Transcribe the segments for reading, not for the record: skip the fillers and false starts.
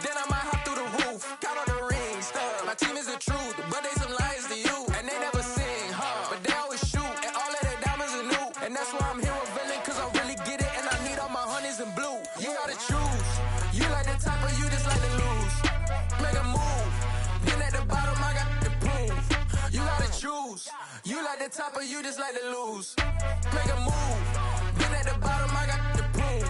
then I might hop through the roof. Count on the rings, my team is the truth, but they some liars to you. And they never sing, but they always shoot, and all of their diamonds are new. And that's why I'm here revealing, cause I really get it, and I need all my honeys in blue. You gotta choose, you like the top or you just like to lose. Make a move, then at the bottom I got the proof. You gotta choose, you like the top or you just like to lose. Make a move, then at the bottom I got the proof.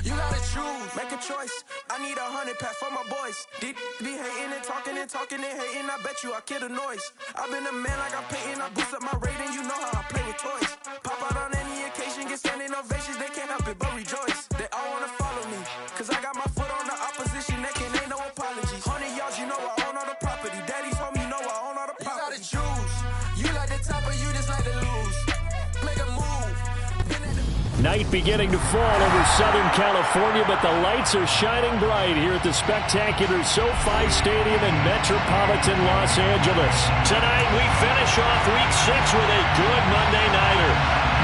You gotta choose, make a choice. I need 100 pack for my boys. Deep be hating and talking and talking and hating. I bet you I kill the noise. I've been a man like I'm painting. I boost up my rating. You know how I play with toys. Pop out on any occasion, get standing ovations. They can't help it but rejoice. They all wanna follow me, cause I got my foot on the opposition. They can't, ain't no apologies. 100 yards, you know I own all the property. Daddy's home, you know I own all the property. You gotta choose. You like the top or you just like to lose. Make a move. Night beginning to fall over Southern California, but the lights are shining bright here at the spectacular SoFi Stadium in metropolitan Los Angeles. Tonight we finish off Week 6 with a good Monday nighter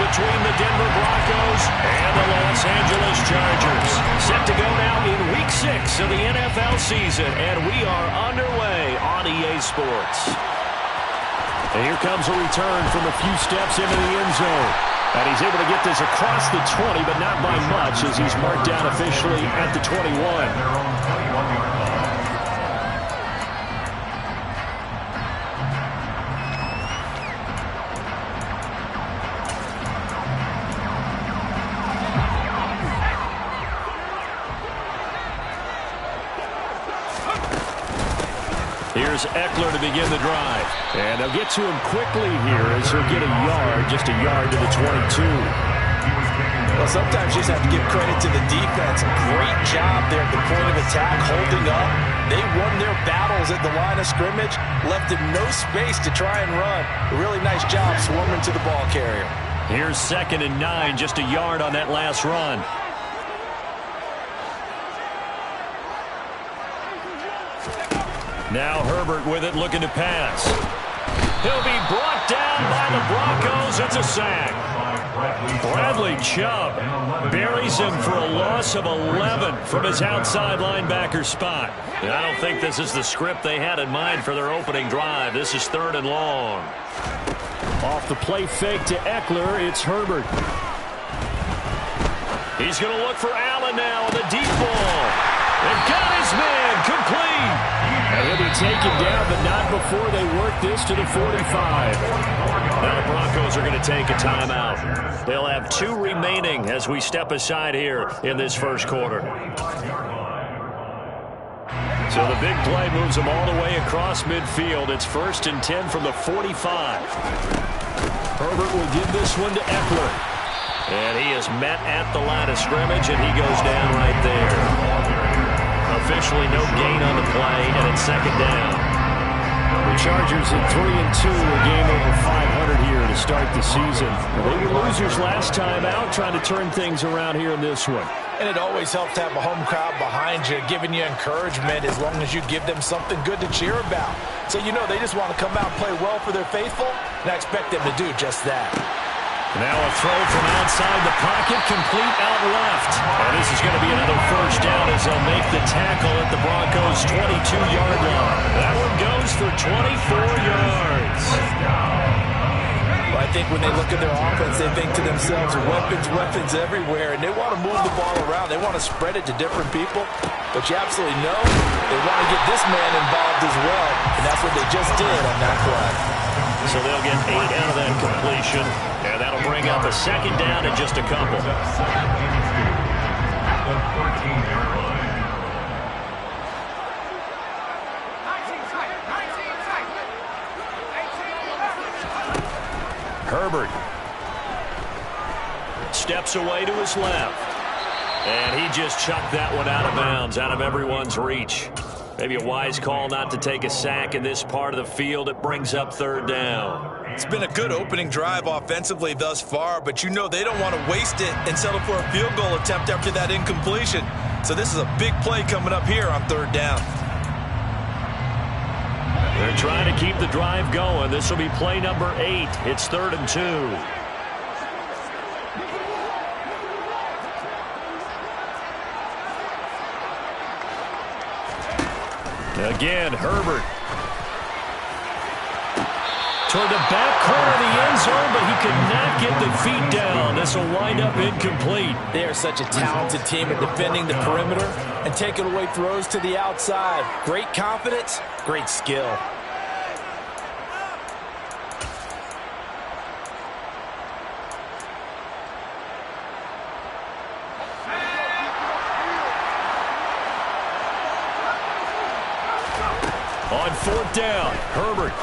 between the Denver Broncos and the Los Angeles Chargers. Set to go now in Week 6 of the NFL season, and we are underway on EA Sports. And here comes a return from a few steps into the end zone. And he's able to get this across the 20, but not by much, as he's marked down officially at the 21. Here's Eckler to begin the drive. And they'll get to him quickly here as he'll get a yard, just a yard to the 22. Well, sometimes you just have to give credit to the defense. Great job there at the point of attack, holding up. They won their battles at the line of scrimmage, left him no space to try and run. A really nice job swarming to the ball carrier. Here's 2nd and 9, just a yard on that last run. Now Herbert with it, looking to pass. He'll be brought down by the Broncos. It's a sack. Bradley Chubb buries him for a loss of 11 from his outside linebacker spot. And I don't think this is the script they had in mind for their opening drive. This is 3rd and long. Off the play fake to Eckler, it's Herbert. He's going to look for Allen now on the deep ball. They've got his man complete. And he'll be taken down, but not before they work this to the 45. Now the Broncos are going to take a timeout. They'll have 2 remaining as we step aside here in this first quarter. So the big play moves them all the way across midfield. It's 1st and 10 from the 45. Herbert will give this one to Eckler. And he is met at the line of scrimmage, and he goes down right there. Officially no gain on the play, and it's 2nd down. The Chargers at 3-2, a game over 500 here to start the season. They were losers last time out, trying to turn things around here in this one. And it always helps to have a home crowd behind you, giving you encouragement as long as you give them something good to cheer about. So you know they just want to come out and play well for their faithful, and I expect them to do just that. Now a throw from outside the pocket, complete out left. And this is going to be another 1st down as they'll make the tackle at the Broncos' 22-yard line. That one goes for 24 yards. Well, I think when they look at their offense, they think to themselves, weapons everywhere, and they want to move the ball around. They want to spread it to different people. But you absolutely know they want to get this man involved as well, and that's what they just did on that play. So they'll get 8 out of that completion, and that'll bring up a 2nd down in just a couple. Herbert steps away to his left, and he just chucked that one out of bounds, out of everyone's reach. Maybe a wise call not to take a sack in this part of the field. It brings up 3rd down. It's been a good opening drive offensively thus far, but you know they don't want to waste it and settle for a field goal attempt after that incompletion. So this is a big play coming up here on 3rd down. They're trying to keep the drive going. This will be play number 8. It's 3rd and 2. Again, Herbert. Toward the back corner of the end zone, but he could not get the feet down. This will wind up incomplete. They are such a talented team at defending the perimeter and taking away throws to the outside. Great confidence, great skill. On fourth down, Herbert.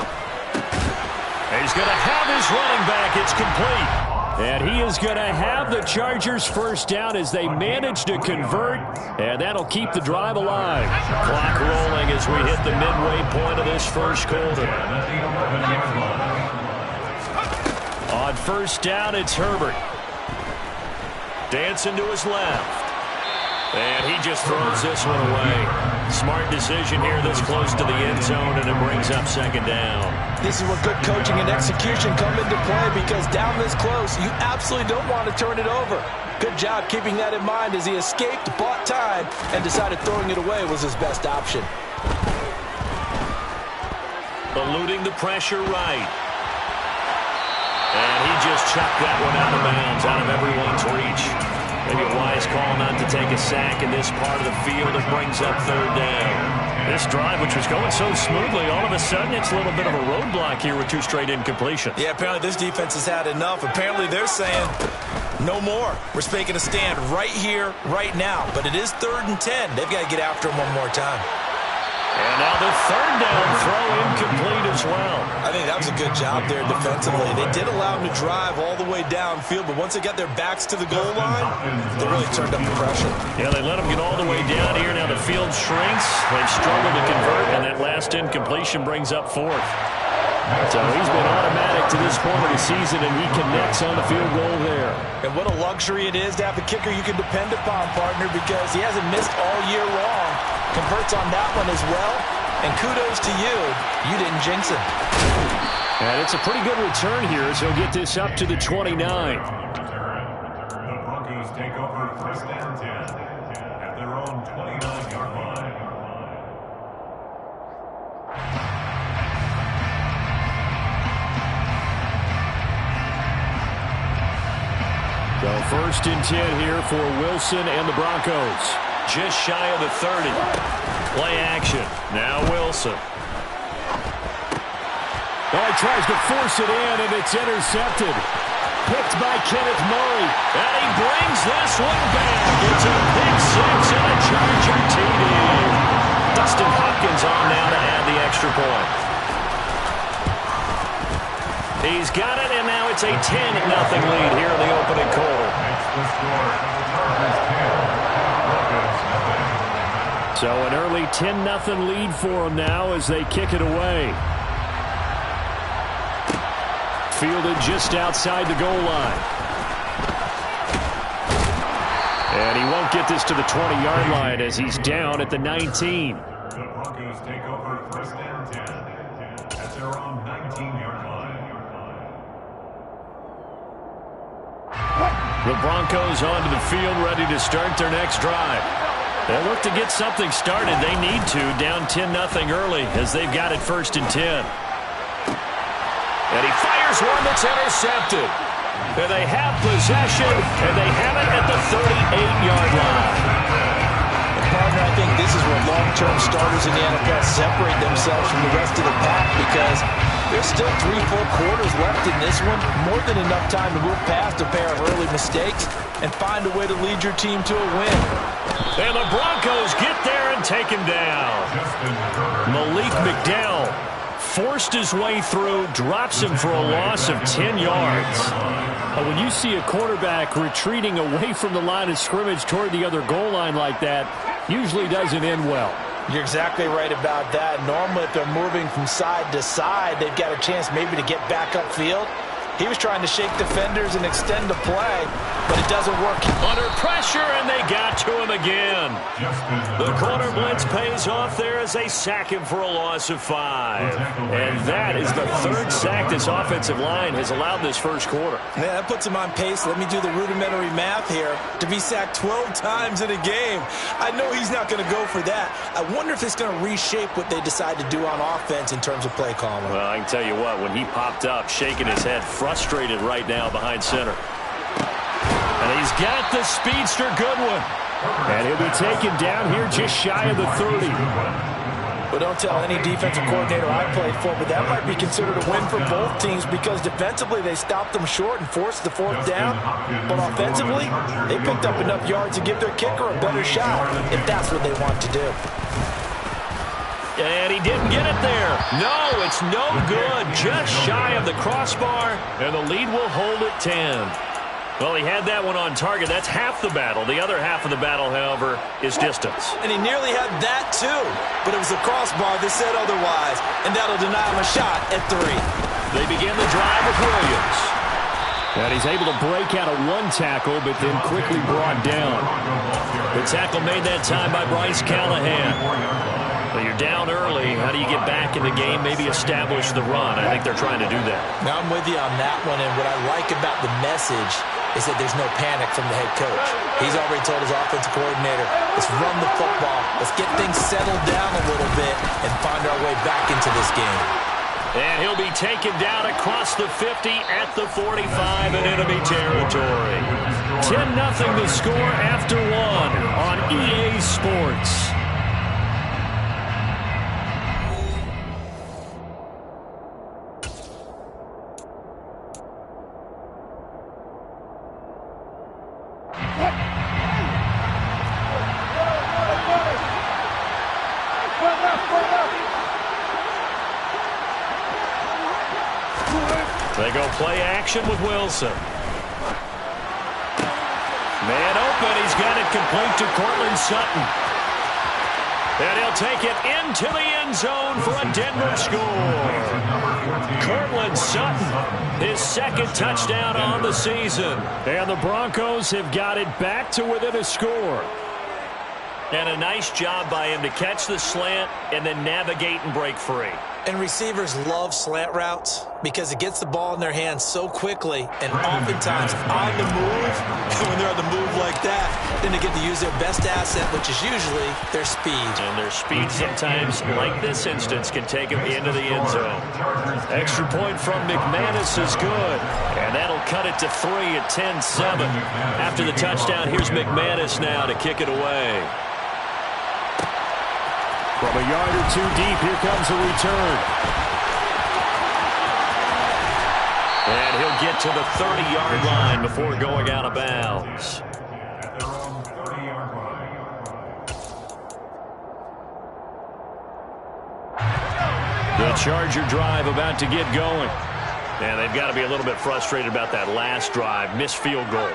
He's going to have his running back. It's complete. And he is going to have the Chargers first down as they manage to convert. And that'll keep the drive alive. Clock rolling as we hit the midway point of this first quarter. On first down, it's Herbert. Dancing to his left. And he just throws this one away. Smart decision here this close to the end zone, and it brings up second down. This is where good coaching and execution come into play, because down this close, you absolutely don't want to turn it over. Good job keeping that in mind as he escaped, bought time, and decided throwing it away was his best option. Eluding the pressure right. And he just chucked that one out of bounds, out of everyone's reach. Maybe a wise call not to take a sack in this part of the field. It brings up third down. This drive, which was going so smoothly, all of a sudden it's a little bit of a roadblock here with 2 straight incompletions. Yeah, apparently this defense has had enough. Apparently they're saying no more. We're making a stand right here, right now. But it is 3rd and 10. They've got to get after him one more time. And now the third down throw incomplete as well. I think that was a good job there defensively. They did allow him to drive all the way downfield, but once they got their backs to the goal line, they really turned up the pressure. Yeah, they let him get all the way down here. Now the field shrinks. They've struggled to convert, and that last incompletion brings up 4th. So he's been automatic to this point of the season, and he connects on the field goal there. And what a luxury it is to have a kicker you can depend upon, partner, because he hasn't missed all year long. Converts on that one as well. And kudos to you. You didn't jinx him. And it's a pretty good return here as he'll get this up to the 29. The Broncos take over 1st and 10 at their own 29-yard line. So 1st and 10 here for Wilson and the Broncos. Just shy of the 30. Play action. Now Wilson. Oh, he tries to force it in, and it's intercepted. Picked by Kenneth Murray. And he brings this one back. It's a pick 6 and a Charger TD. Dustin Hopkins on now to add the extra point. He's got it, and now it's a 10-0 lead here in the opening quarter. So an early 10-0 lead for them now as they kick it away. Fielded just outside the goal line. And he won't get this to the 20-yard line as he's down at the 19. The Broncos take over 1st and 10 at their own 19-yard line. The Broncos onto the field, ready to start their next drive. They'll look to get something started. They need to, down 10-0 early as they've got it 1st and 10. And he fires one that's intercepted. And they have possession, and they have it at the 38-yard line. And partner, I think this is where long-term starters in the NFL separate themselves from the rest of the pack, because there's still 3 full quarters left in this one. More than enough time to move past a pair of early mistakes and find a way to lead your team to a win. And the Broncos get there and take him down. Malik McDowell forced his way through, drops him for a loss of 10 yards. When you see a quarterback retreating away from the line of scrimmage toward the other goal line like that, usually doesn't end well. You're exactly right about that. Normally, if they're moving from side to side, they've got a chance maybe to get back upfield. He was trying to shake defenders and extend the play, but it doesn't work. Under pressure, and they got to him again. The corner blitz pays off there as they sack him for a loss of 5. And that is the 3rd sack this offensive line has allowed this first quarter. Yeah, that puts him on pace. Let me do the rudimentary math here. To be sacked 12 times in a game, I know he's not going to go for that. I wonder if it's going to reshape what they decide to do on offense in terms of play calling. Well, I can tell you what, when he popped up, shaking his head, frustrated right now behind center. And he's got the speedster Goodwin. And he'll be taken down here just shy of the 30. But don't tell any defensive coordinator I played for, but that might be considered a win for both teams because defensively they stopped them short and forced the 4th down. But offensively, they picked up enough yards to give their kicker a better shot if that's what they want to do. And he didn't get it there. No, it's no good. Just shy of the crossbar, and the lead will hold at 10. Well, he had that one on target. That's half the battle. The other half of the battle, however, is distance. And he nearly had that, too. But it was the crossbar that said otherwise, and that'll deny him a shot at 3. They begin the drive with Williams. And he's able to break out of 1 tackle, but then quickly brought down. The tackle made that time by Bryce Callahan. Well, you're down early. How do you get back in the game, maybe establish the run? I think they're trying to do that. Now, I'm with you on that one, and what I like about the message is that there's no panic from the head coach. He's already told his offensive coordinator, let's run the football, let's get things settled down a little bit and find our way back into this game. And he'll be taken down across the 50 at the 45 in enemy territory. 10-0 the score after 1 on EA Sports. They go play action with Wilson. Man open. He's got it complete to Cortland Sutton. And he'll take it into the end zone for a Denver score. Cortland Sutton, his 2nd touchdown on the season. And the Broncos have got it back to within a score. And a nice job by him to catch the slant and then navigate and break free. And receivers love slant routes because it gets the ball in their hands so quickly and oftentimes on the move. And when they're on the move like that, then they get to use their best asset, which is usually their speed. And their speed sometimes, like this instance, can take them into the end zone. Extra point from McManus is good. And that'll cut it to 3 at 10-7. After the touchdown, here's McManus now to kick it away. From a yard or 2 deep, here comes a return. And he'll get to the 30-yard line before going out of bounds. At their own 30-yard line. The Charger drive about to get going. And they've got to be a little bit frustrated about that last drive. Missed field goal.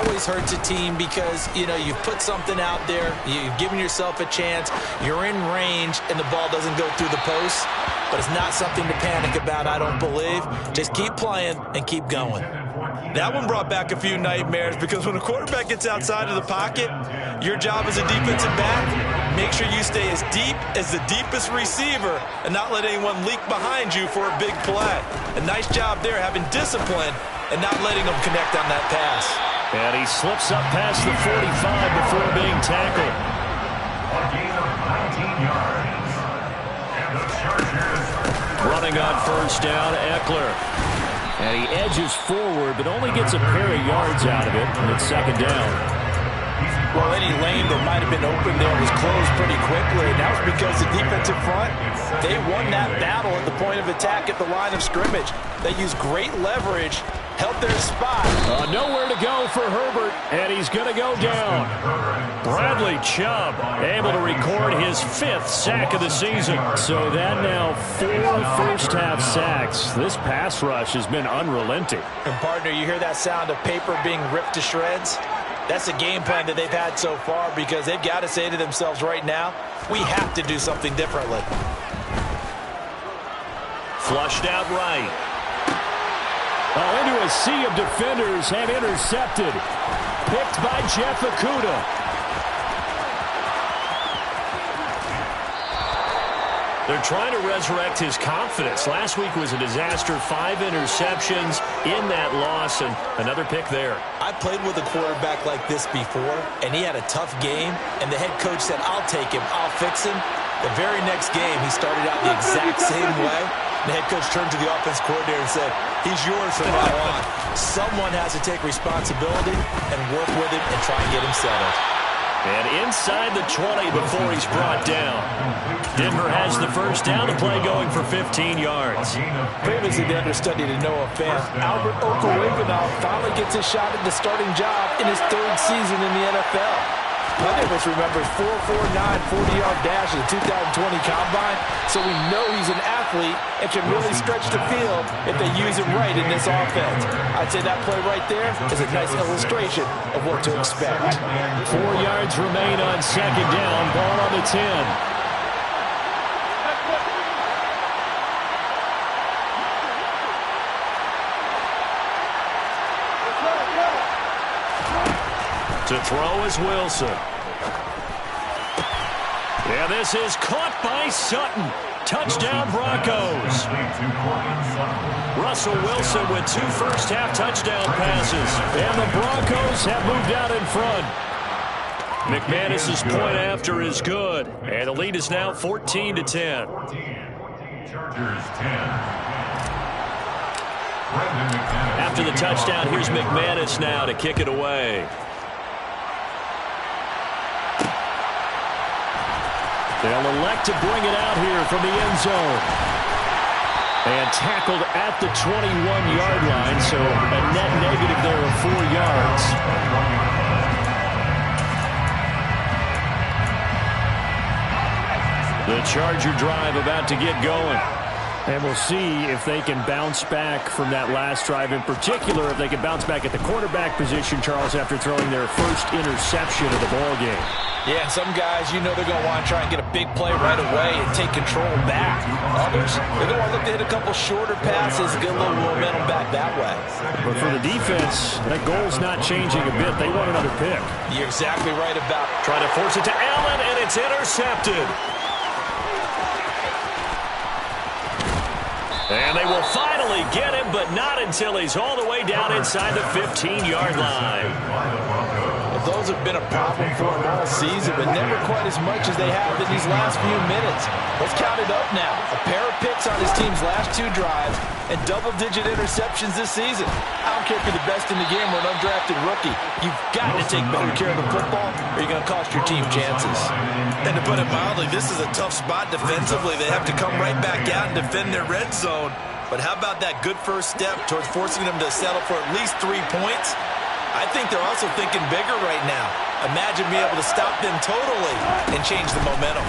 Always hurts a team because, you know, you've put something out there, you've given yourself a chance, you're in range, and the ball doesn't go through the post. But it's not something to panic about, I don't believe. Just keep playing and keep going. That one brought back a few nightmares because when a quarterback gets outside of the pocket, your job as a defensive back, make sure you stay as deep as the deepest receiver and not let anyone leak behind you for a big play. A nice job there having discipline and not letting them connect on that pass. And he slips up past the 45 before being tackled. A gain of 19 yards. And the Chargers Running on first down, Eckler. And he edges forward, but only gets a pair of yards out of it, and it's 2nd down. Well, any lane that might have been open there was closed pretty quickly, and that was because the defensive front, they won that battle at the point of attack at the line of scrimmage. They used great leverage, held their spot. Nowhere to go for Herbert, and he's going to go down. Bradley Chubb able to record his 5th sack of the season. So that now 4 first-half sacks. This pass rush has been unrelenting. And, partner, you hear that sound of paper being ripped to shreds? That's the game plan that they've had so far because they've got to say to themselves right now, we have to do something differently. Flushed out right. Into a sea of defenders and intercepted. Picked by Jeff Okudah. They're trying to resurrect his confidence. Last week was a disaster. 5 interceptions in that loss, and another pick there. I played with a quarterback like this before, and he had a tough game, and the head coach said, I'll take him, I'll fix him. The very next game, he started out the exact same way. The head coach turned to the offense coordinator and said, he's yours from now on. Someone has to take responsibility and work with him and try and get him settled. And inside the 20 before he's brought down. Denver has the first down. The play going for 15 yards. Previously the understudy to Noah Fant, Albert Okwuegbunam finally gets a shot at the starting job in his 3rd season in the NFL. Plenty of us remember 4.49 40-yard dash in the 2020 Combine, so we know he's an athlete and can really stretch the field if they use him right in this offense. I'd say that play right there is a nice illustration of what to expect. 4 yards remain on 2nd down. Ball on the 10. To throw is Wilson. Yeah, this is caught by Sutton. Touchdown, Broncos. Russell Wilson with 2 first-half touchdown passes. And the Broncos have moved out in front. McManus's point after is good. And the lead is now 14-10. Chargers 10. After the touchdown, here's McManus now to kick it away. They'll elect to bring it out here from the end zone. And tackled at the 21-yard line, so a net negative there of 4 yards. The Charger drive about to get going. And we'll see if they can bounce back from that last drive. In particular, if they can bounce back at the quarterback position, Charles, after throwing their first interception of the ballgame. Yeah, some guys, you know they're going to want to try and get a big play right away and take control back. Others, they're going to want to look to hit a couple shorter passes and get a little momentum back that way. But for the defense, that goal's not changing a bit. They want another pick. You're exactly right about it. Trying to force it to Allen, and it's intercepted. And they will finally get him, but not until he's all the way down inside the 15-yard line. Those have been a problem for him all season, but never quite as much as they have in these last few minutes. Let's count it up now. A pair of picks on his team's last 2 drives and double-digit interceptions this season. I don't care if you're the best in the game or an undrafted rookie. You've got to take better care of the football or you're going to cost your team chances. And to put it mildly, this is a tough spot defensively. They have to come right back out and defend their red zone. But how about that good first step towards forcing them to settle for at least 3 points? I think they're also thinking bigger right now. Imagine being able to stop them totally and change the momentum.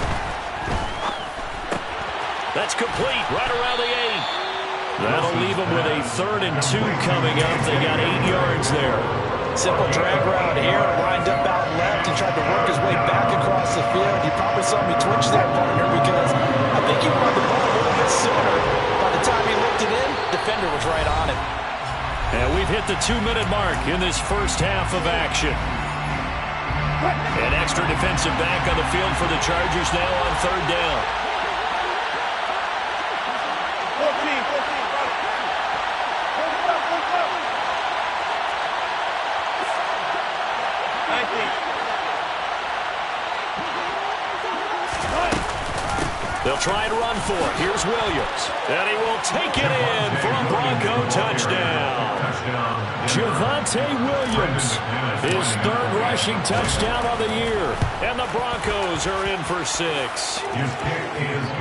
That's complete right around the 8. That'll leave them with a 3rd and 2 coming up. They got 8 yards there. Simple drag route here, lined up out left and tried to work his way back across the field. You probably saw me twitch there, partner, because I think he wanted the ball a little bit sooner. By the time he looked it in, defender was right on him. And we've hit the 2-minute mark in this first half of action. An extra defensive back on the field for the Chargers now on 3rd down. 14. They'll try and run for it. Here's Williams. And he will take it in for a Bronco touchdown. Javonte Williams, his 3rd rushing touchdown of the year. And the Broncos are in for 6.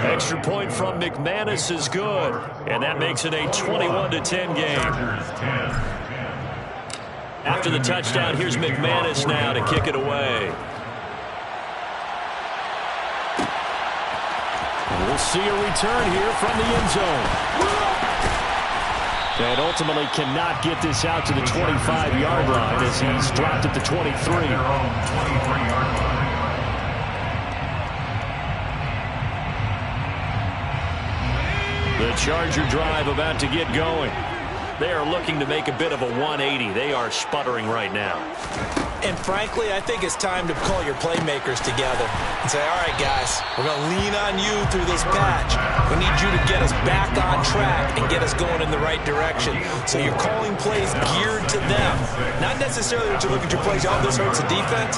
Extra point from McManus is good. And that makes it a 21-10 game. After the touchdown, here's McManus now to kick it away. We'll see a return here from the end zone. And ultimately cannot get this out to the 25-yard line as he's dropped at the 23. The Charger drive about to get going. They are looking to make a bit of a 180. They are sputtering right now. And frankly, I think it's time to call your playmakers together and say, all right, guys, we're going to lean on you through this patch. We need you to get us back on track and get us going in the right direction. So you're calling plays geared to them. Not necessarily that you look at your plays, oh, this hurts the defense.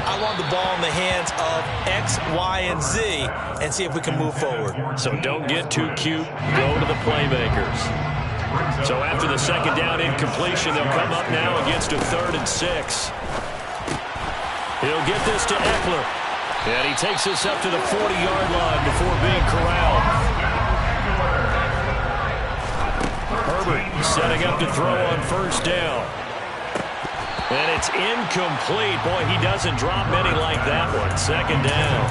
I want the ball in the hands of X, Y, and Z and see if we can move forward. So don't get too cute. Go to the playmakers. So after the second down incompletion, they'll come up now against a 3rd and 6. He'll get this to Eckler. And he takes this up to the 40-yard line before being corralled. Herbert setting up to throw on first down. And it's incomplete. Boy, he doesn't drop many like that one. Second down.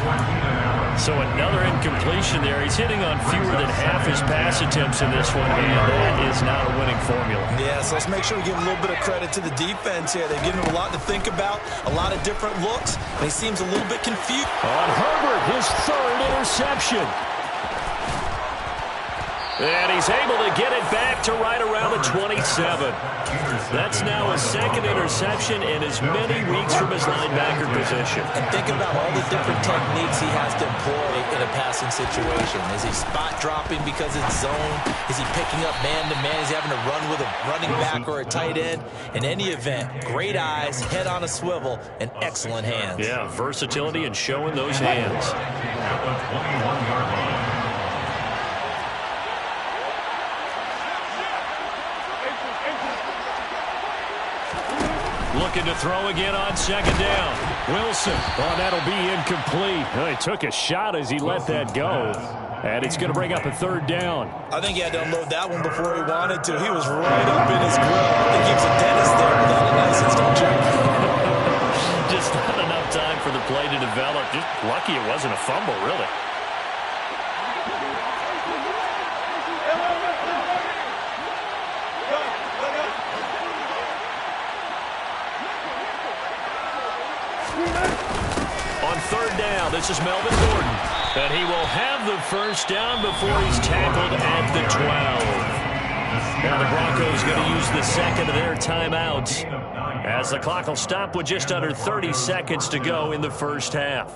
So another incompletion there. He's hitting on fewer than half his pass attempts in this one, and that is not a winning formula. Yeah, so let's make sure we give a little bit of credit to the defense here. They've given him a lot to think about, a lot of different looks, and he seems a little bit confused. On Herbert, his 3rd interception. And he's able to get it back to right around the 27. That's now his 2nd interception in as many weeks from his linebacker position. And think about all the different techniques he has to employ in a passing situation. Is he spot dropping because it's zone? Is he picking up man-to-man? Is he having to run with a running back or a tight end? In any event, great eyes, head on a swivel, and excellent hands. Yeah, versatility and showing those hands. At the 21-yard line. Looking to throw again on second down. Wilson. Oh, that'll be incomplete. Well, he took a shot as he let that go. And it's going to bring up a 3rd down. I think he had to unload that one before he wanted to. He was right up in his grill. I think he was a dentist there without a license, don't you? Just not enough time for the play to develop. Just lucky it wasn't a fumble, really. On 3rd down, this is Melvin Gordon. And he will have the first down before he's tackled at the 12. Now the Broncos going to use the 2nd of their timeouts as the clock will stop with just under 30 seconds to go in the first half.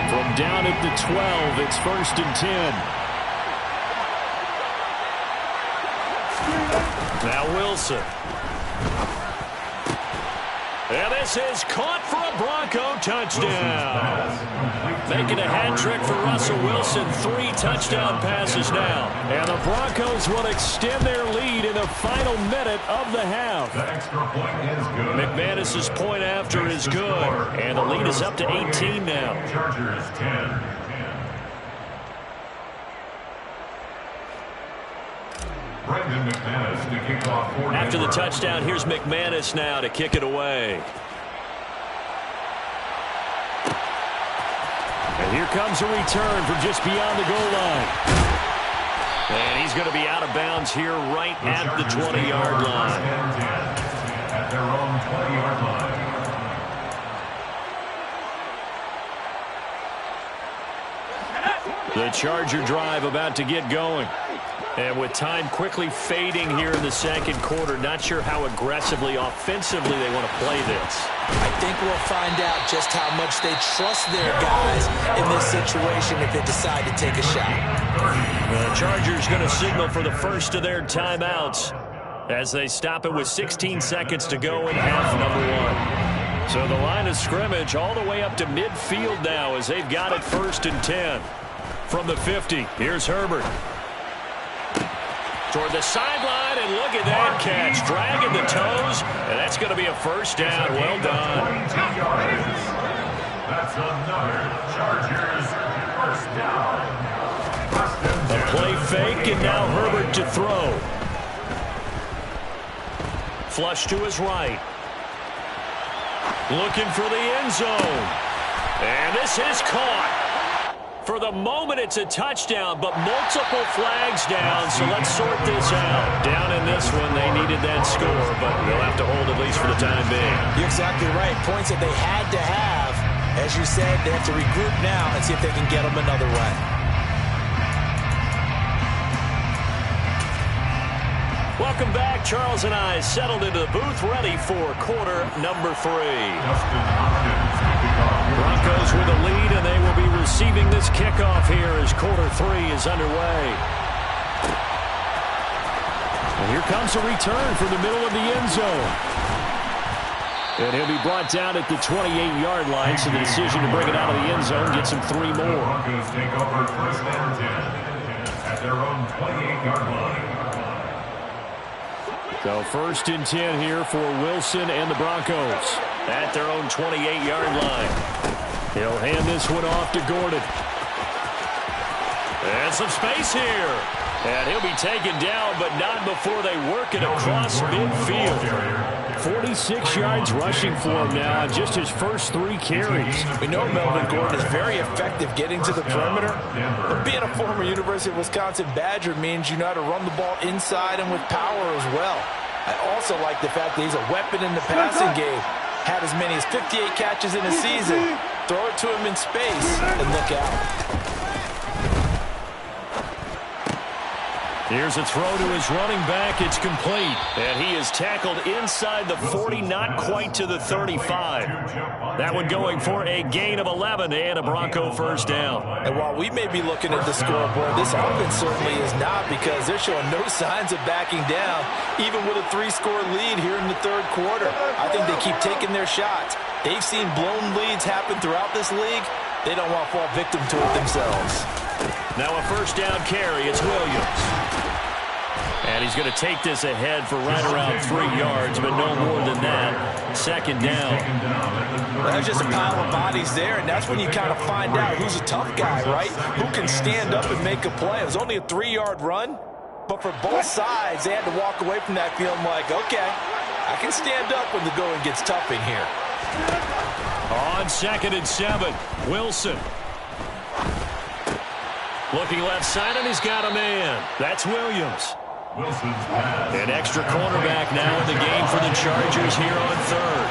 From down at the 12, it's 1st and 10. Now Wilson. And this is caught for a Bronco touchdown. Making a hat trick for Russell Wilson. 3 touchdown passes now. And the Broncos will extend their lead in the final minute of the half. The extra point is good. McManus's point after is good. And the lead is up to 18 now. Chargers 10. McManus to kick off for After the Denver. touchdown, here's McManus now to kick it away. And here comes a return from just beyond the goal line. And he's going to be out of bounds here right at the 20-yard line. At their own 20-yard line. The Charger drive about to get going. And with time quickly fading here in the second quarter, not sure how aggressively, offensively they want to play this. I think we'll find out just how much they trust their guys in this situation if they decide to take a shot. The Chargers going to signal for the first of their timeouts as they stop it with 16 seconds to go in half number 1. So the line of scrimmage all the way up to midfield now as they've got it 1st and 10. From the 50, here's Herbert. Toward the sideline, and look at that catch. Dragging the toes, and that's going to be a first down. Well done. That's another Chargers first down. A play fake, and now Herbert to throw. Flush to his right. Looking for the end zone. And this is caught. For the moment, it's a touchdown, but multiple flags down, so let's sort this out. Down in this one, they needed that score, but they'll have to hold at least for the time being. You're exactly right. Points that they had to have, As you said, they have to regroup now and see if they can get them another way. Welcome back. Charles and I settled into the booth, ready for quarter number 3. Broncos with a lead, and they will be receiving this kickoff here as quarter 3 is underway. And here comes a return from the middle of the end zone. And he'll be brought down at the 28-yard line, so the decision to bring it out of the end zone gets him 3 more. Broncos take over first and 10 at their own 28-yard line. So first and 10 here for Wilson and the Broncos at their own 28-yard line. He'll hand this one off to Gordon. And some space here. And he'll be taken down, but not before they work it across midfield. 46 yards rushing for him now on just his first 3 carries. We know Melvin Gordon is very effective getting to the perimeter, but being a former University of Wisconsin Badger means you know how to run the ball inside and with power as well. I also like the fact that he's a weapon in the passing game. Had as many as 58 catches in a season. Throw it to him in space and look out. Here's a throw to his running back. It's complete. And he is tackled inside the 40, not quite to the 35. That one going for a gain of 11 and a Bronco first down. And while we may be looking at the scoreboard, this offense certainly is not, because they're showing no signs of backing down, even with a 3-score lead here in the third quarter. I think they keep taking their shots. They've seen blown leads happen throughout this league. They don't want to fall victim to it themselves. Now a first down carry. It's Williams. And he's going to take this ahead for right around 3 yards, but no more than that. Second down. Well, there's just a pile of bodies there, and that's when you kind of find out who's a tough guy, right? Who can stand up and make a play. It was only a 3-yard run, but for both sides, they had to walk away from that feeling like, okay, I can stand up when the going gets tough in here. On 2nd and 7, Wilson. Looking left side, and he's got a man. That's Williams. An extra cornerback now in the game for the Chargers here on 3rd.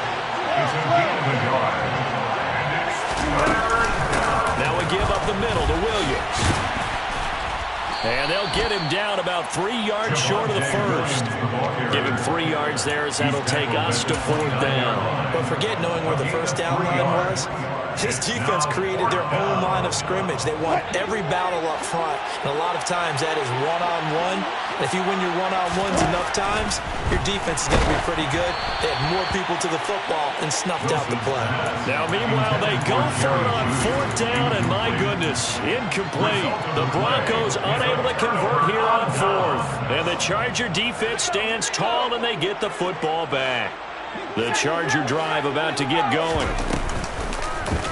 Now we give up the middle to Williams. And they'll get him down about 3 yards short of the first. Give him 3 yards there, as that'll take us to 4th down. But forget knowing where the first down line was. This defense created their own line of scrimmage. They won every battle up front, and a lot of times that is one-on-one. And if you win your one-on-ones enough times, your defense is going to be pretty good. They had more people to the football and snuffed out the play. Now, meanwhile, they go for it on 4th down, and my goodness, incomplete. The Broncos unable to convert here on 4th. And the Charger defense stands tall, and they get the football back. The Charger drive about to get going.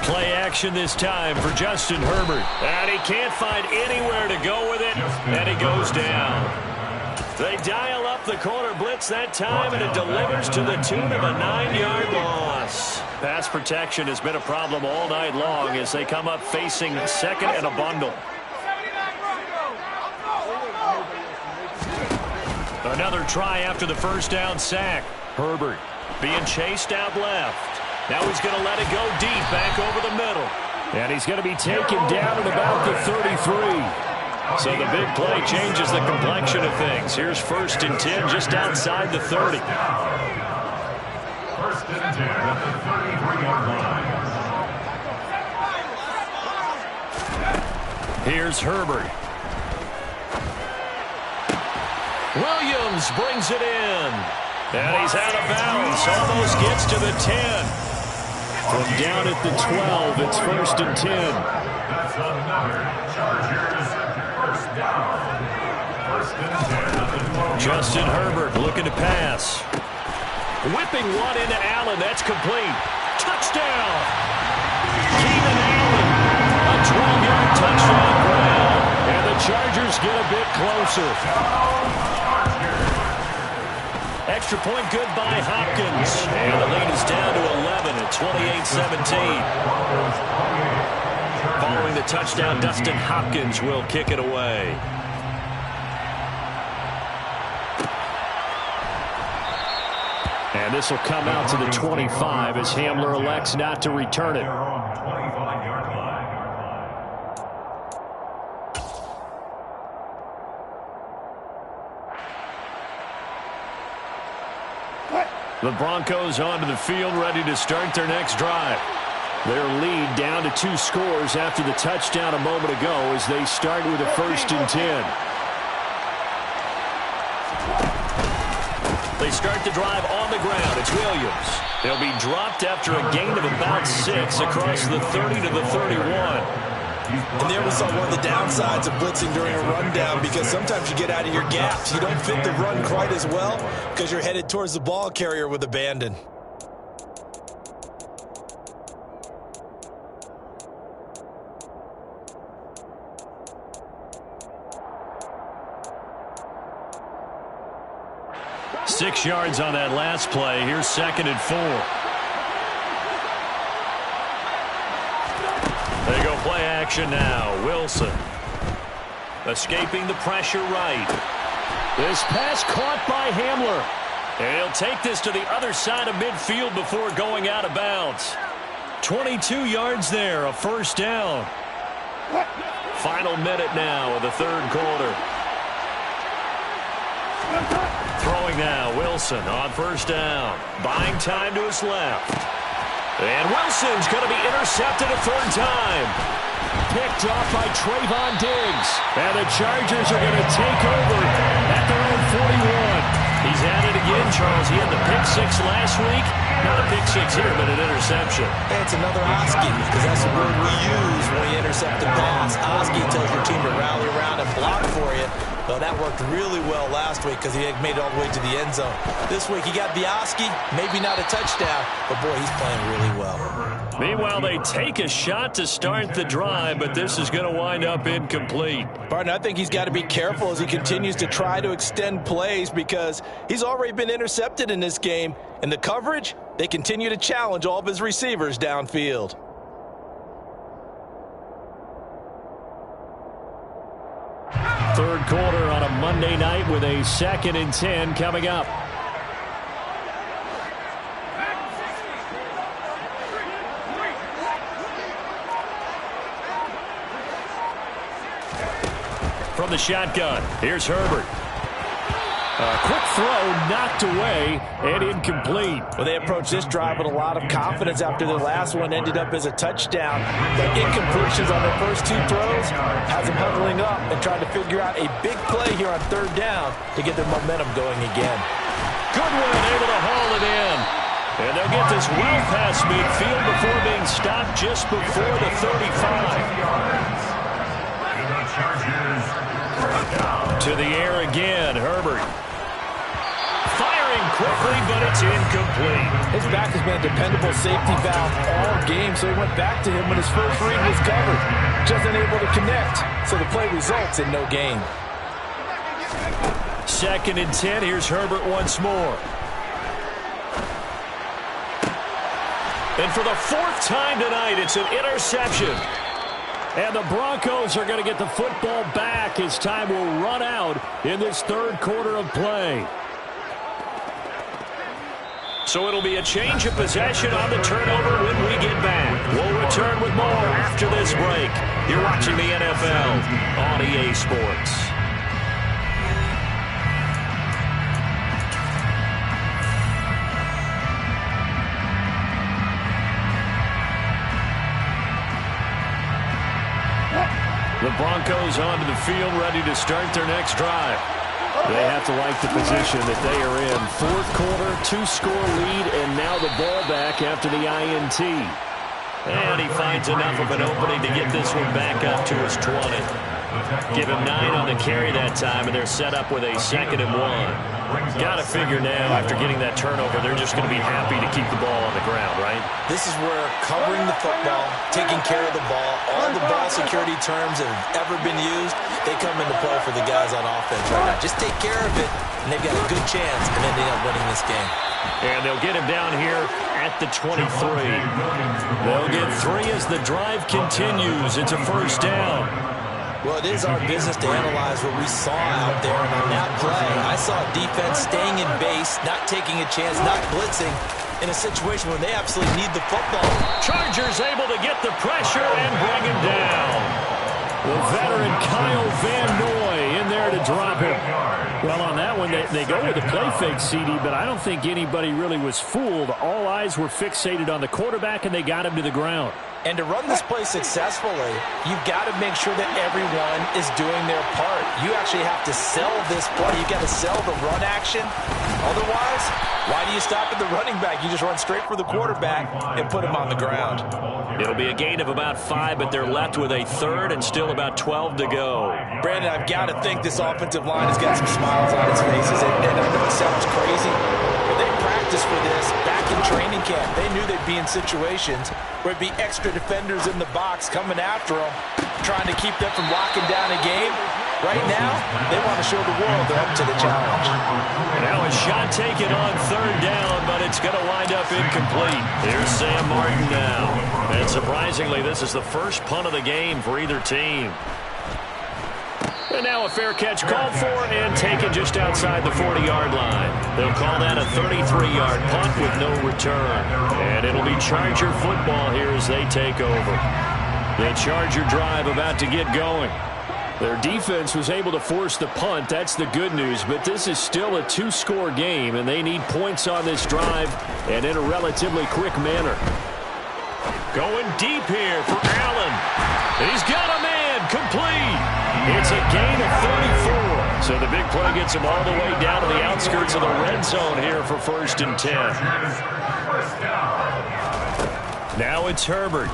Play action this time for Justin Herbert. And he can't find anywhere to go with it, and he goes down. They dial up the corner blitz that time, and it delivers to the tune of a 9-yard loss. Pass protection has been a problem all night long as they come up facing 2nd and a bundle. Another try after the first down sack. Herbert being chased out left. Now he's going to let it go deep back over the middle. And he's going to be taken down at about the 33. So the big play changes the complexion of things. Here's 1st and 10 just outside the 30. 1st and 10 at the 33-yard line. Here's Herbert. Williams brings it in. And he's out of bounds. Almost gets to the 10. From down at the 12, it's 1st and 10. That's another Chargers first down. 1st and 10 at the 12. Justin Herbert looking to pass. Whipping one into Allen. That's complete. Touchdown. Keenan Allen. A 12-yard touchdown grab. And the Chargers get a bit closer. Extra point good by Hopkins. And the lead is down to 11 at 28-17. Following the touchdown, Dustin Hopkins will kick it away. And this will come out to the 25 as Hamler elects not to return it. They're on the 25-yard line. The Broncos onto the field, ready to start their next drive. Their lead down to 2 scores after the touchdown a moment ago as they start with a 1st and 10. They start the drive on the ground. It's Williams. They'll be dropped after a gain of about 6 across the 30 to the 31. And there we saw one of the downsides of blitzing during a rundown, because sometimes you get out of your gaps. You don't fit the run quite as well because you're headed towards the ball carrier with abandon. Six yards on that last play. Here's 2nd and 4. They go play action now. Wilson escaping the pressure right. This pass caught by Hamler. And he'll take this to the other side of midfield before going out of bounds. 22 yards there, a 1st down. Final minute now of the 3rd quarter. Throwing now, Wilson on 1st down. Buying time to his left. And Wilson's going to be intercepted a 3rd time. Picked off by Trayvon Diggs. And the Chargers are going to take over at their own 41. He's at it again, Charles. He had the pick 6 last week. Not a pick 6 here, but an interception. And it's another Oski, because that's the word we use when you intercept a pass. Oski tells your team to rally around and block for you. Well, that worked really well last week because he had made it all the way to the end zone. This week he got the Oski, maybe not a touchdown, but boy, he's playing really well. Meanwhile, they take a shot to start the drive, but this is going to wind up incomplete. Partner, I think he's got to be careful as he continues to try to extend plays, because he's already been intercepted in this game. And the coverage, they continue to challenge all of his receivers downfield. Third quarter on a Monday night with a 2nd and 10 coming up. From the shotgun, here's Herbert. A quick throw knocked away and incomplete. Well, they approached this drive with a lot of confidence after their last one ended up as a touchdown. But incompletions on their first 2 throws has them huddling up and trying to figure out a big play here on 3rd down to get their momentum going again. Goodwin able to haul it in. And they'll get this well past midfield before being stopped just before the 35. To the air again, Herbert. Firing quickly, but it's incomplete. His back has been a dependable safety valve all game, so he went back to him when his first read was covered. Just unable to connect, so the play results in no gain. 2nd and 10, here's Herbert once more. And for the 4th time tonight, it's an interception. And the Broncos are going to get the football back as time will run out in this 3rd quarter of play. So it'll be a change of possession on the turnover when we get back. We'll return with more after this break. You're watching the NFL on EA Sports. The Broncos onto the field, ready to start their next drive. They have to like the position that they are in. 4th quarter, 2-score lead, and now the ball back after the INT. And he finds enough of an opening to get this one back up to his 20. Give him 9 on the carry that time, and they're set up with a 2nd and 1. Got to figure now, after getting that turnover, they're just going to be happy to keep the ball on the ground, right? This is where covering the football, taking care of the ball, all the ball security terms that have ever been used, they come into play for the guys on offense right now. Just take care of it, and they've got a good chance of ending up winning this game. And they'll get him down here at the 23. They'll get 3 as the drive continues. It's a 1st down. Well, it is our business to analyze what we saw out there. And on that play, I saw defense staying in base, not taking a chance, not blitzing in a situation where they absolutely need the football. Chargers able to get the pressure and bring him down. The veteran Kyle Van Noy in there to drop him. Well, on that one, they go with the play fake, CD, but I don't think anybody really was fooled. All eyes were fixated on the quarterback, and they got him to the ground. And to run this play successfully, you've got to make sure that everyone is doing their part. You actually have to sell this play. You've got to sell the run action. Otherwise, why do you stop at the running back? You just run straight for the quarterback and put him on the ground. It'll be a gain of about 5, but they're left with a third and still about 12 to go. Brandon, I've got to think this offensive line has got some smiles on its faces. And I know it sounds crazy, but they practiced for this back in training camp. They knew they'd be in situations where it'd be extra defenders in the box coming after them, trying to keep them from locking down a game. Right now, they want to show the world they're up to the challenge. Now a shot taken on third down, but it's going to wind up incomplete. Here's Sam Martin now. And surprisingly, this is the first punt of the game for either team. And now a fair catch called for and taken just outside the 40-yard line. They'll call that a 33-yard punt with no return. And it'll be Charger football here as they take over. The Charger drive about to get going. Their defense was able to force the punt. That's the good news. But this is still a two-score game, and they need points on this drive and in a relatively quick manner. Going deep here for Allen. He's got a man complete. It's a gain of 34. So the big play gets him all the way down to the outskirts of the red zone here for 1st and 10. Now it's Herbert.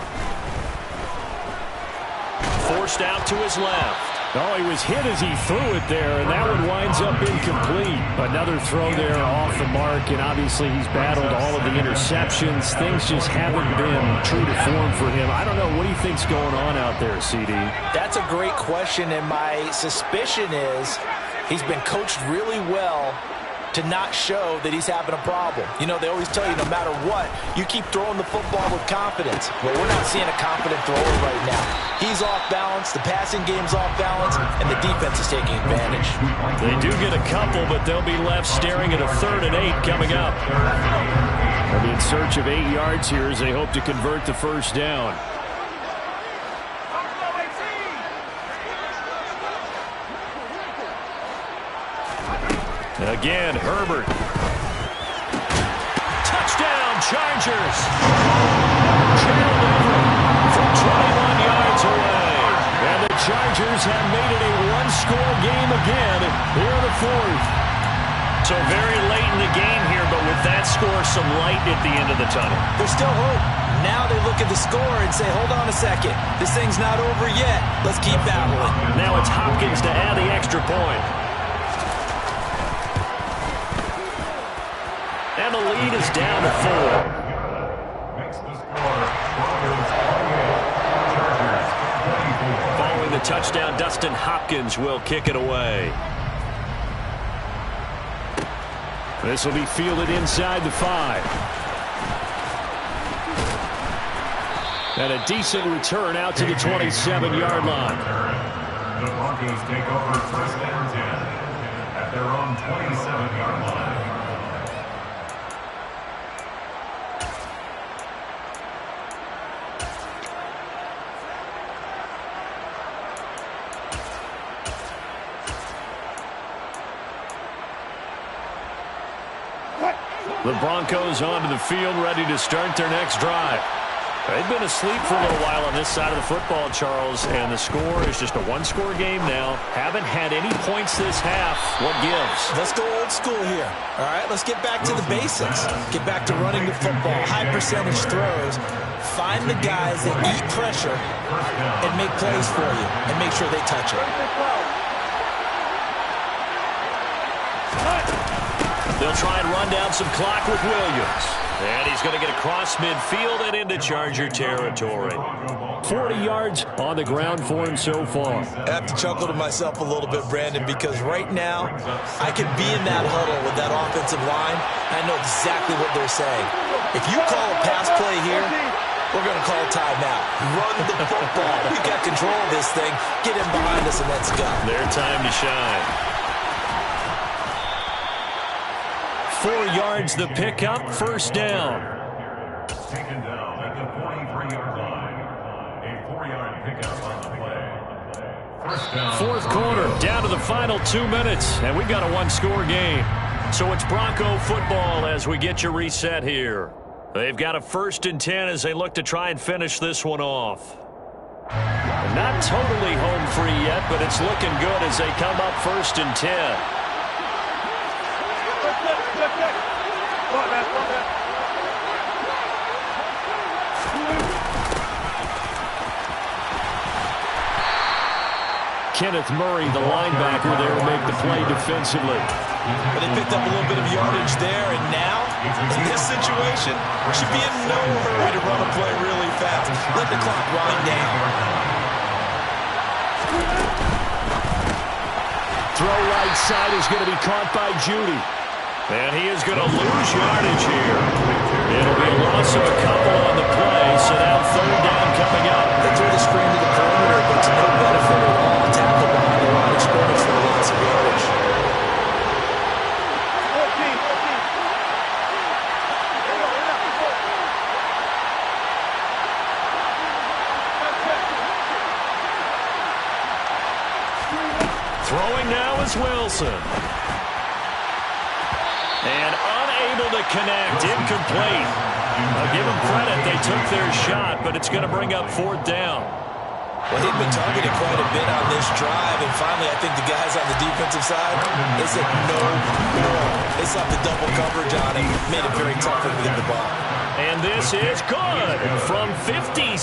Forced out to his left. Oh, he was hit as he threw it there, and that one winds up incomplete. Another throw there off the mark, and obviously he's battled all of the interceptions. Things just haven't been true to form for him. I don't know. What do you think's going on out there, CD? That's a great question, and my suspicion is he's been coached really well to not show that he's having a problem. You know, they always tell you no matter what, you keep throwing the football with confidence. Well, we're not seeing a confident thrower right now. He's off balance, the passing game's off balance, and the defense is taking advantage. They do get a couple, but they'll be left staring at a 3rd and 8 coming up. They'll be in search of 8 yards here as they hope to convert the first down. Again, Herbert. Touchdown, Chargers. Trailed over from 21 yards away. And the Chargers have made it a one-score game again here in the 4th. So very late in the game here, but with that score, some light at the end of the tunnel. There's still hope. Now they look at the score and say, hold on a second. This thing's not over yet. Let's keep battling. Now it's Hopkins to add the extra point. And the lead is down to 4. Makes the score Broncos 28, Chargers 24. Following the touchdown, Dustin Hopkins will kick it away. This will be fielded inside the 5. And a decent return out to the 27-yard line. The Broncos take over 1st and 10 at their own 27-yard line. The Broncos onto the field, ready to start their next drive. They've been asleep for a little while on this side of the football, Charles, and the score is just a one-score game now. Haven't had any points this half. What gives? Let's go old school here. All right, let's get back to the basics. Get back to running the football, high percentage throws. Find the guys that eat pressure and make plays for you and make sure they touch it. They'll try and run down some clock with Williams. And he's going to get across midfield and into Charger territory. 40 yards on the ground for him so far. I have to chuckle to myself a little bit, Brandon, because right now I could be in that huddle with that offensive line. I know exactly what they're saying. If you call a pass play here, We're going to call timeout. Run the football. We got control of this thing. Get him behind us and let's go. Their time to shine. 4 yards the pickup, first down. Taken down at the 43-yard line. A 4-yard pickup on the play. First down. Fourth quarter, down to the final 2 minutes, and we've got a one-score game. So it's Bronco football as we get you reset here. They've got a 1st and 10 as they look to try and finish this one off. Not totally home free yet, but it's looking good as they come up 1st and 10. Kenneth Murray, the linebacker, there to make the play defensively. But they picked up a little bit of yardage there, and now, in this situation, should be in no hurry to run a play really fast. Let the clock wind down. Throw right side is going to be caught by Judy. And he is going to lose yardage here. It'll be a loss of a couple on the play, so now 3rd down coming up. They threw the screen to the perimeter, but to no benefit at all. Tackle behind the line of scrimmage for a loss of yardage. Throwing now is Wilson. And unable to connect, incomplete. I'll give them credit, they took their shot, but it's going to bring up 4th down. Well, they've been targeted quite a bit on this drive, and finally I think the guys on the defensive side, they said no more. They slapped the double coverage on him, made it very tough for him to get the ball. And this is good from 57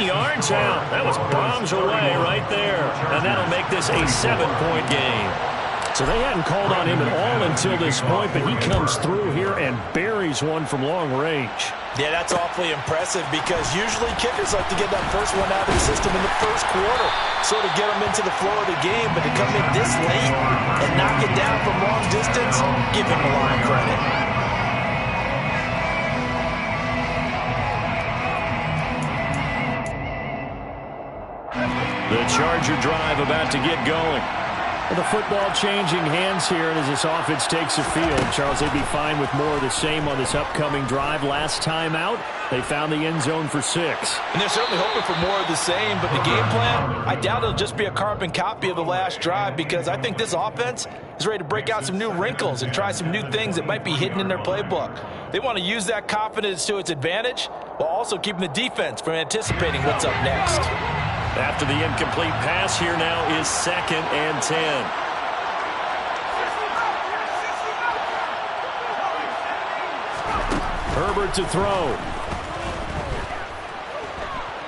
yards out. That was bombs away right there. And that'll make this a 7-point game. So they hadn't called on him at all until this point, but he comes through here and buries one from long range. Yeah, that's awfully impressive because usually kickers like to get that first one out of the system in the first quarter, sort of get them into the flow of the game, but to come in this late and knock it down from long distance, give him a lot of credit. The Charger drive about to get going. The football changing hands here, and as this offense takes the field, Charles, they'd be fine with more of the same on this upcoming drive. Last time out, they found the end zone for 6. And they're certainly hoping for more of the same, but the game plan, I doubt it'll just be a carbon copy of the last drive because I think this offense is ready to break out some new wrinkles and try some new things that might be hidden in their playbook. They want to use that confidence to its advantage while also keeping the defense from anticipating what's up next. After the incomplete pass, here now is 2nd and 10. Herbert to throw.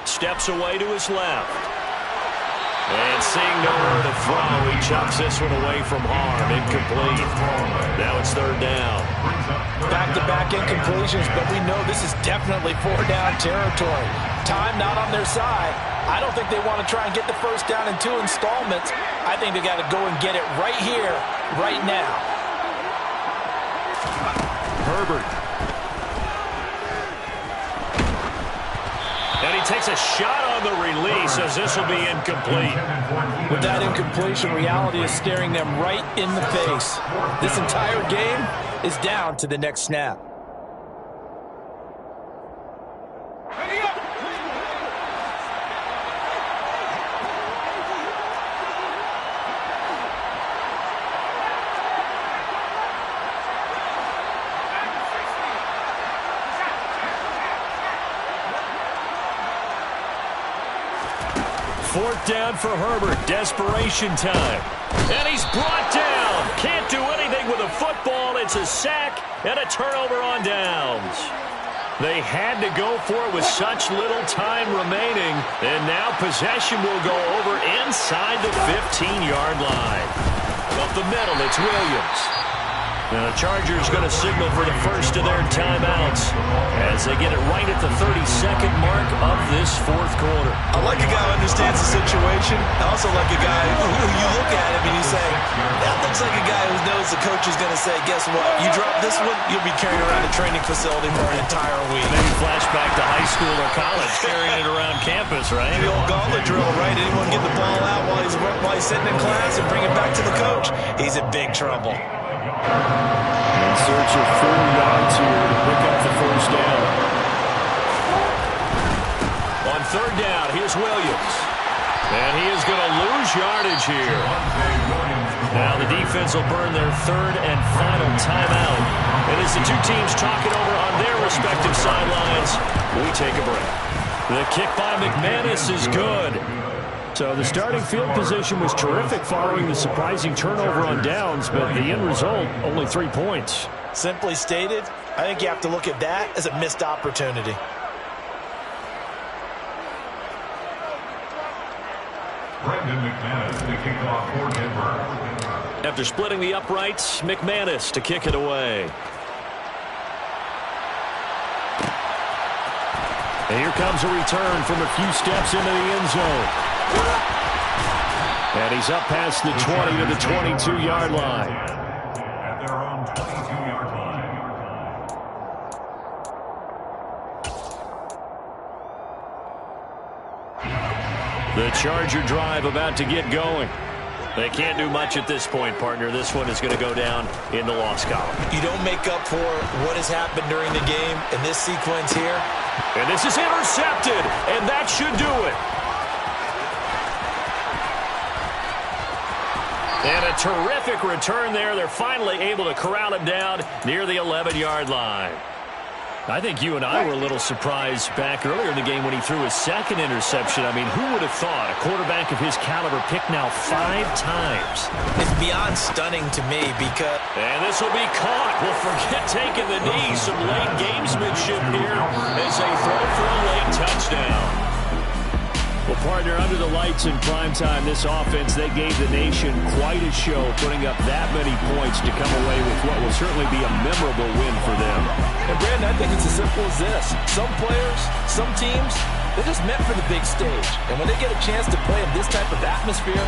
Steps away to his left. And seeing nowhere to throw, he chucks this one away from harm. Incomplete. Now it's 3rd down. Back-to-back incompletions, but we know this is definitely 4-down territory. Time not on their side. I don't think they want to try and get the first down in 2 installments. I think they got to go and get it right here, right now. Herbert. And he takes a shot on the release as this will be incomplete. With that incompletion, reality is staring them right in the face. This entire game is down to the next snap. Fourth down for Herbert. Desperation time. And he's brought down. Can't do anything with a football. It's a sack and a turnover on downs. They had to go for it with such little time remaining. And now possession will go over inside the 15-yard line. Up the middle, it's Williams. Now the Chargers going to signal for the first of their timeouts as they get it right at the 32nd mark of this fourth quarter. I like a guy who understands the situation. I also like a guy who you look at him and you say, that looks like a guy who knows the coach is going to say, guess what? You drop this one, you'll be carrying around a training facility for an entire week. Maybe flashback to high school or college, carrying it around campus, right? The old gauntlet drill, right? Anyone get the ball out while he's sitting in class and bring it back to the coach? He's in big trouble. In search of 4 yards here to pick up the first down. On third down, here's Williams. And he is going to lose yardage here. Now the defense will burn their third and final timeout. And as the two teams talk it over on their respective sidelines, we take a break. The kick by McManus is good. So the starting field position was terrific following the surprising turnover on downs, but the end result, only 3 points. Simply stated, I think you have to look at that as a missed opportunity. Brendan McManus to kick off for Denver. After splitting the uprights, McManus to kick it away. And here comes a return from a few steps into the end zone. And he's up past the 20 to the 22-yard line. At their own 22-yard line. The Charger drive about to get going. They can't do much at this point, partner. This one is going to go down in the loss column. You don't make up for what has happened during the game in this sequence here. And this is intercepted, and that should do it. And a terrific return there. They're finally able to corral him down near the 11-yard line. I think you and I were a little surprised back earlier in the game when he threw his second interception. I mean, who would have thought a quarterback of his caliber picked now 5 times? It's beyond stunning to me because... And this will be caught. Well, forget taking the knee. Some late gamesmanship here as they throw for a late touchdown. Well, partner, under the lights in primetime, this offense, they gave the nation quite a show, putting up that many points to come away with what will certainly be a memorable win for them. And, Brandon, I think it's as simple as this. Some players, some teams, they're just meant for the big stage. And when they get a chance to play in this type of atmosphere,